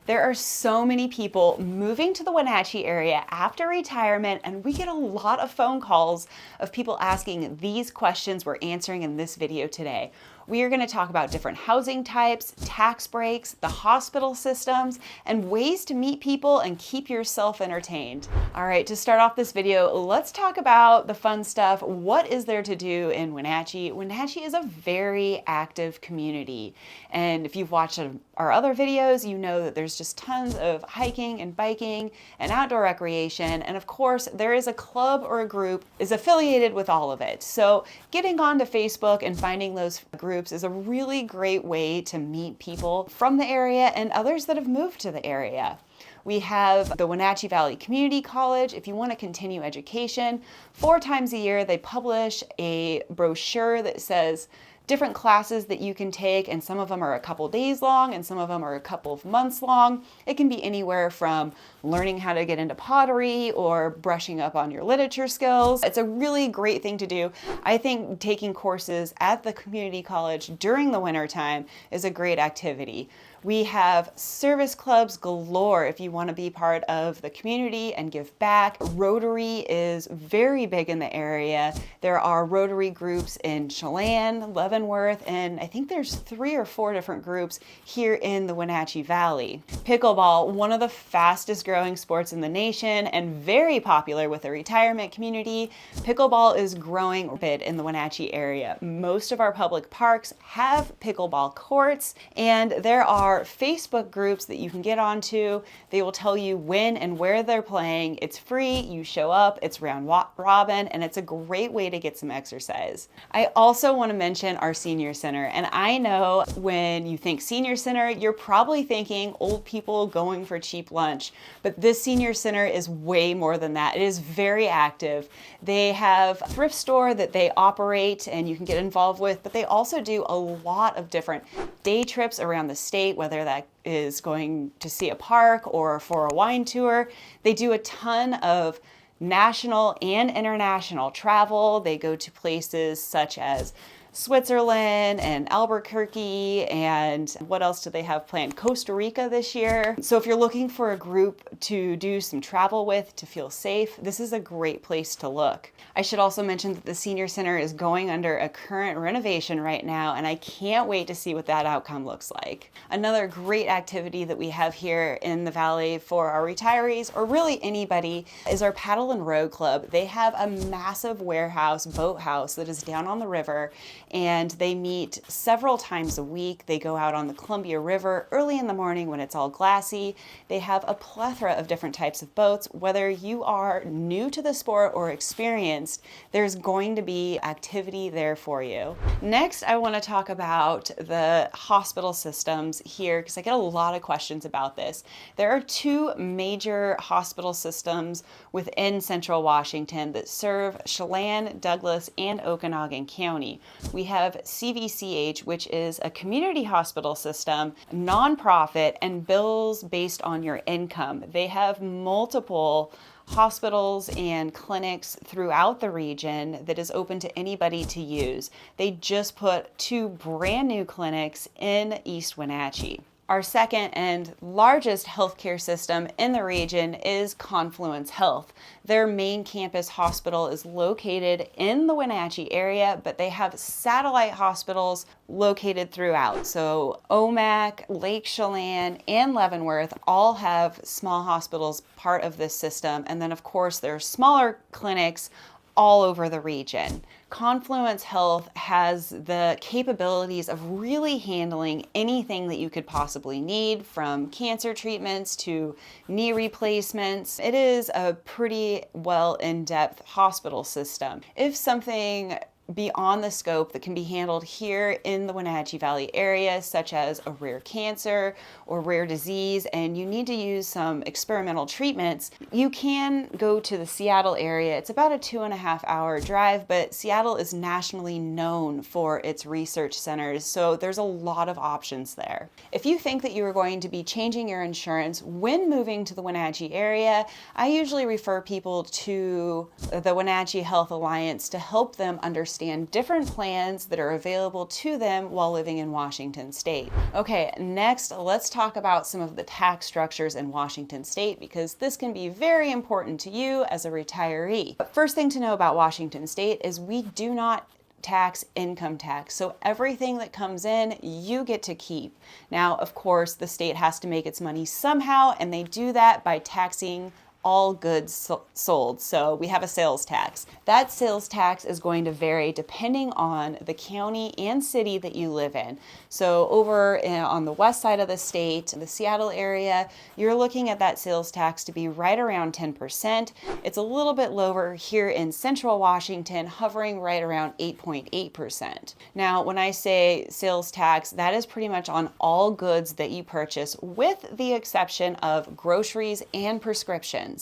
There are so many people moving to the Wenatchee area after retirement, and we get a lot of phone calls of people asking these questions we're answering in this video today. We are going to talk about different housing types, tax breaks, the hospital systems, and ways to meet people and keep yourself entertained. All right, to start off this video, let's talk about the fun stuff. What is there to do in Wenatchee? Wenatchee is a very active community. And if you've watched our other videos, you know that there's just tons of hiking and biking and outdoor recreation. And of course, there is a club or a group is affiliated with all of it. So getting onto Facebook and finding those groups is a really great way to meet people from the area and others that have moved to the area. We have the Wenatchee Valley Community College. If you want to continue education, 4 times a year they publish a brochure that says different classes that you can take, and some of them are a couple days long and some of them are a couple of months long. It can be anywhere from learning how to get into pottery or brushing up on your literature skills. It's a really great thing to do. I think taking courses at the community college during the winter time is a great activity. We have service clubs galore if you want to be part of the community and give back. Rotary is very big in the area. There are Rotary groups in Chelan, Leavenworth, and I think there's 3 or 4 different groups here in the Wenatchee Valley. Pickleball, one of the fastest growing sports in the nation and very popular with the retirement community. Pickleball is growing a bit in the Wenatchee area. Most of our public parks have pickleball courts, and there are Facebook groups that you can get onto. They will tell you when and where they're playing. It's free, you show up, it's round robin, and it's a great way to get some exercise. I also want to mention our senior center, and I know when you think senior center, you're probably thinking old people going for cheap lunch, but this senior center is way more than that. It is very active. They have a thrift store that they operate and you can get involved with, but they also do a lot of different day trips around the state, whether that is going to see a park or for a wine tour. They do a ton of national and international travel. They go to places such as Switzerland and Albuquerque, and what else do they have planned? Costa Rica this year. So if you're looking for a group to do some travel with to feel safe, this is a great place to look. I should also mention that the senior center is going under a current renovation right now, and I can't wait to see what that outcome looks like. Another great activity that we have here in the valley for our retirees, or really anybody, is our Paddle and Row Club. They have a massive warehouse, boathouse that is down on the river, and they meet several times a week. They go out on the Columbia River early in the morning when it's all glassy. They have a plethora of different types of boats. Whether you are new to the sport or experienced, there's going to be activity there for you. Next, I want to talk about the hospital systems here because I get a lot of questions about this. There are 2 major hospital systems within Central Washington that serve Chelan, Douglas, and Okanogan County. We have CVCH, which is a community hospital system, nonprofit, and bills based on your income. They have multiple hospitals and clinics throughout the region that is open to anybody to use. They just put 2 brand new clinics in East Wenatchee. Our second and largest healthcare system in the region is Confluence Health. Their main campus hospital is located in the Wenatchee area, but they have satellite hospitals located throughout. So Omak, Lake Chelan, and Leavenworth all have small hospitals part of this system. And then of course there are smaller clinics all over the region. Confluence Health has the capabilities of really handling anything that you could possibly need, from cancer treatments to knee replacements. It is a pretty well in-depth hospital system. If something beyond the scope that can be handled here in the Wenatchee Valley area, such as a rare cancer or rare disease, and you need to use some experimental treatments, you can go to the Seattle area. It's about a 2.5-hour drive, but Seattle is nationally known for its research centers, so there's a lot of options there. If you think that you are going to be changing your insurance when moving to the Wenatchee area, I usually refer people to the Wenatchee Health Alliance to help them understand understand different plans that are available to them while living in Washington State. Okay, next, let's talk about some of the tax structures in Washington State, because this can be very important to you as a retiree. But first thing to know about Washington State is we do not tax income tax. So everything that comes in, you get to keep. Now, of course, the state has to make its money somehow, and they do that by taxing all goods sold. So we have a sales tax. That sales tax is going to vary depending on the county and city that you live in. So over on the west side of the state, the Seattle area, you're looking at that sales tax to be right around 10%. It's a little bit lower here in central Washington, hovering right around 8.8%. Now, when I say sales tax, that is pretty much on all goods that you purchase, with the exception of groceries and prescriptions.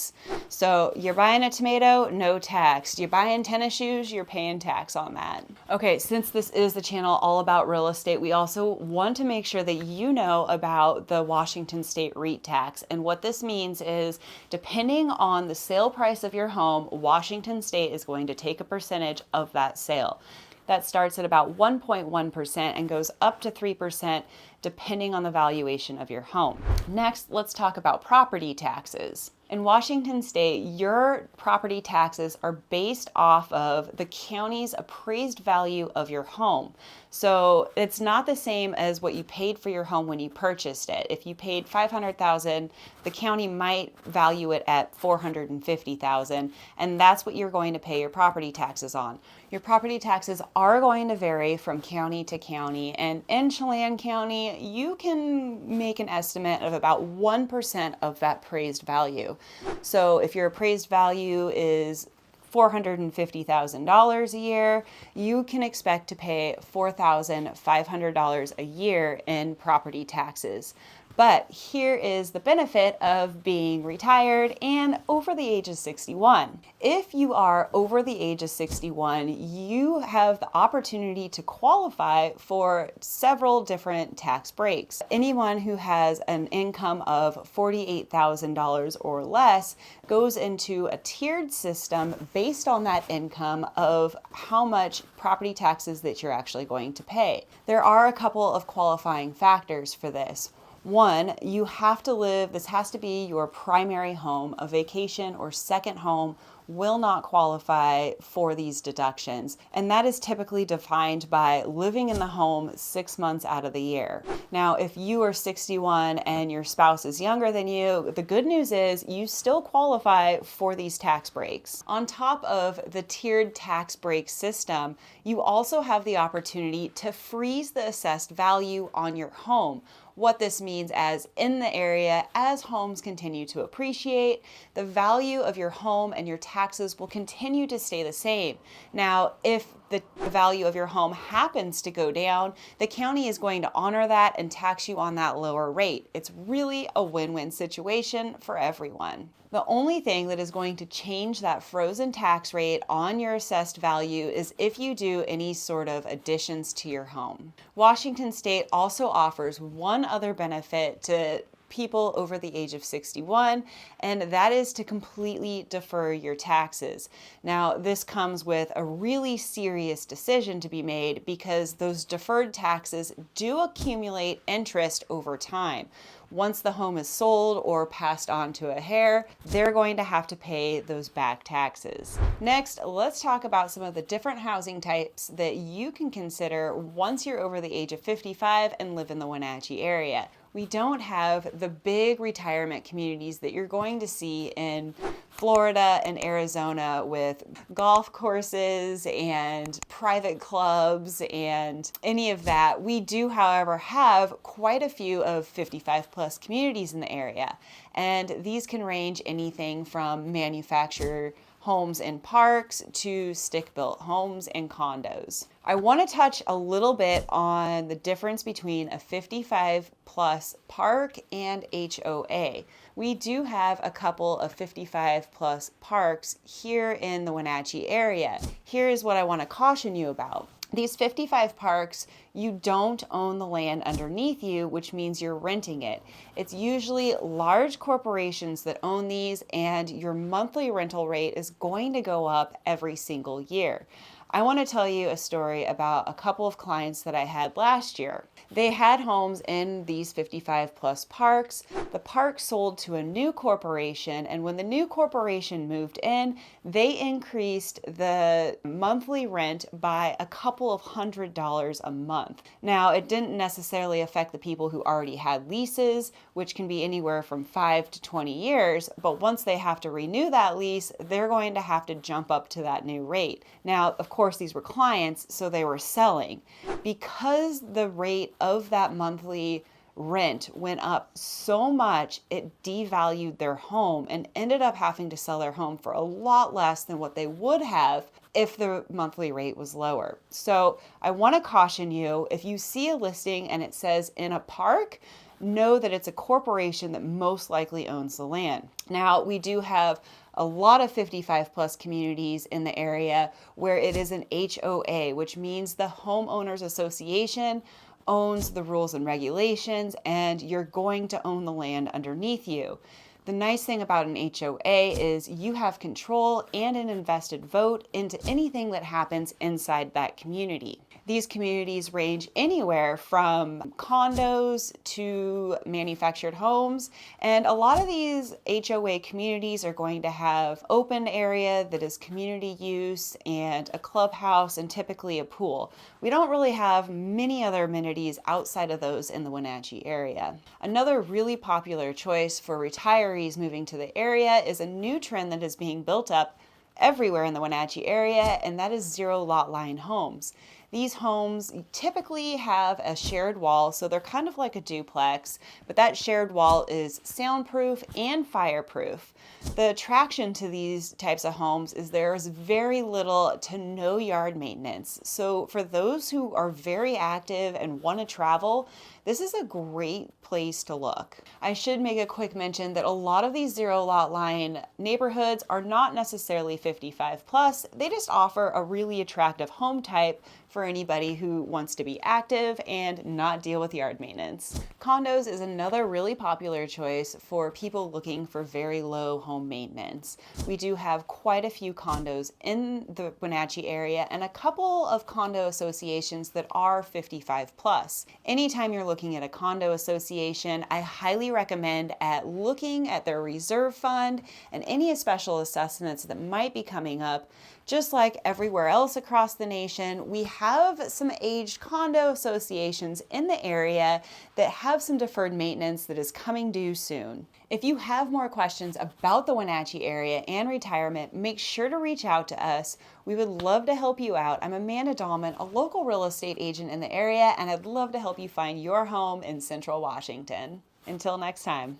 So you're buying a tomato, no tax. You're buying tennis shoes, you're paying tax on that. Okay, since this is the channel all about real estate, we also want to make sure that you know about the Washington State REIT tax. And what this means is, depending on the sale price of your home, Washington State is going to take a percentage of that sale. That starts at about 1.1% and goes up to 3% depending on the valuation of your home. Next, let's talk about property taxes. In Washington State, your property taxes are based off of the county's appraised value of your home. So it's not the same as what you paid for your home when you purchased it. If you paid $500,000, the county might value it at $450,000, and that's what you're going to pay your property taxes on. Your property taxes are going to vary from county to county, and in Chelan County, you can make an estimate of about 1% of that appraised value. So if your appraised value is $450,000 a year, you can expect to pay $4,500 a year in property taxes. But here is the benefit of being retired and over the age of 61. If you are over the age of 61, you have the opportunity to qualify for several different tax breaks. Anyone who has an income of $48,000 or less goes into a tiered system based on that income of how much property taxes that you're actually going to pay. There are a couple of qualifying factors for this. One, you have to live, this has to be your primary home. A vacation or second home will not qualify for these deductions. And that is typically defined by living in the home 6 months out of the year. Now, if you are 61 and your spouse is younger than you, the good news is you still qualify for these tax breaks. On top of the tiered tax break system, you also have the opportunity to freeze the assessed value on your home. What this means as in the area, as homes continue to appreciate, the value of your home and your taxes will continue to stay the same. Now, if the value of your home happens to go down, the county is going to honor that and tax you on that lower rate. It's really a win-win situation for everyone. The only thing that is going to change that frozen tax rate on your assessed value is if you do any sort of additions to your home. Washington State also offers one other benefit to people over the age of 61, and that is to completely defer your taxes. Now, this comes with a really serious decision to be made because those deferred taxes do accumulate interest over time. Once the home is sold or passed on to a heir, they're going to have to pay those back taxes. Next, let's talk about some of the different housing types that you can consider once you're over the age of 55 and live in the Wenatchee area. We don't have the big retirement communities that you're going to see in Florida and Arizona with golf courses and private clubs and any of that. We do, however, have quite a few of 55 plus communities in the area. And these can range anything from manufactured homes and parks to stick-built homes and condos. I want to touch a little bit on the difference between a 55 plus park and HOA. We do have a couple of 55 plus parks here in the Wenatchee area. Here is what I want to caution you about. These 55 parks, you don't own the land underneath you, which means you're renting it. It's usually large corporations that own these, and your monthly rental rate is going to go up every single year. I want to tell you a story about a couple of clients that I had last year. They had homes in these 55 plus parks. The park sold to a new corporation, and when the new corporation moved in, they increased the monthly rent by a couple of $100 a month. Now, it didn't necessarily affect the people who already had leases, which can be anywhere from 5 to 20 years, but once they have to renew that lease, they're going to have to jump up to that new rate. Now, of course, these were clients, so they were selling. Because the rate of that monthly rent went up so much, it devalued their home and ended up having to sell their home for a lot less than what they would have if the monthly rate was lower. So I want to caution you, if you see a listing and it says in a park, know that it's a corporation that most likely owns the land. Now, we do have a lot of 55 plus communities in the area where it is an HOA, which means the homeowners association owns the rules and regulations, and you're going to own the land underneath you. The nice thing about an HOA is you have control and an invested vote into anything that happens inside that community. These communities range anywhere from condos to manufactured homes, and a lot of these HOA communities are going to have open area that is community use and a clubhouse and typically a pool. We don't really have many other amenities outside of those in the Wenatchee area. Another really popular choice for retirees moving to the area is a new trend that is being built up everywhere in the Wenatchee area, and that is zero lot line homes. These homes typically have a shared wall, so they're kind of like a duplex, but that shared wall is soundproof and fireproof. The attraction to these types of homes is there's very little to no yard maintenance. So for those who are very active and want to travel, this is a great place to look. I should make a quick mention that a lot of these zero lot line neighborhoods are not necessarily 55 plus. They just offer a really attractive home type for anybody who wants to be active and not deal with yard maintenance. Condos is another really popular choice for people looking for very low home maintenance. We do have quite a few condos in the Wenatchee area and a couple of condo associations that are 55 plus. Anytime you're looking at a condo association, I highly recommend looking at their reserve fund and any special assessments that might be coming up. Just like everywhere else across the nation, we have some aged condo associations in the area that have some deferred maintenance that is coming due soon. If you have more questions about the Wenatchee area and retirement, make sure to reach out to us. We would love to help you out. I'm Amanda Dallman, a local real estate agent in the area, and I'd love to help you find your home in Central Washington. Until next time.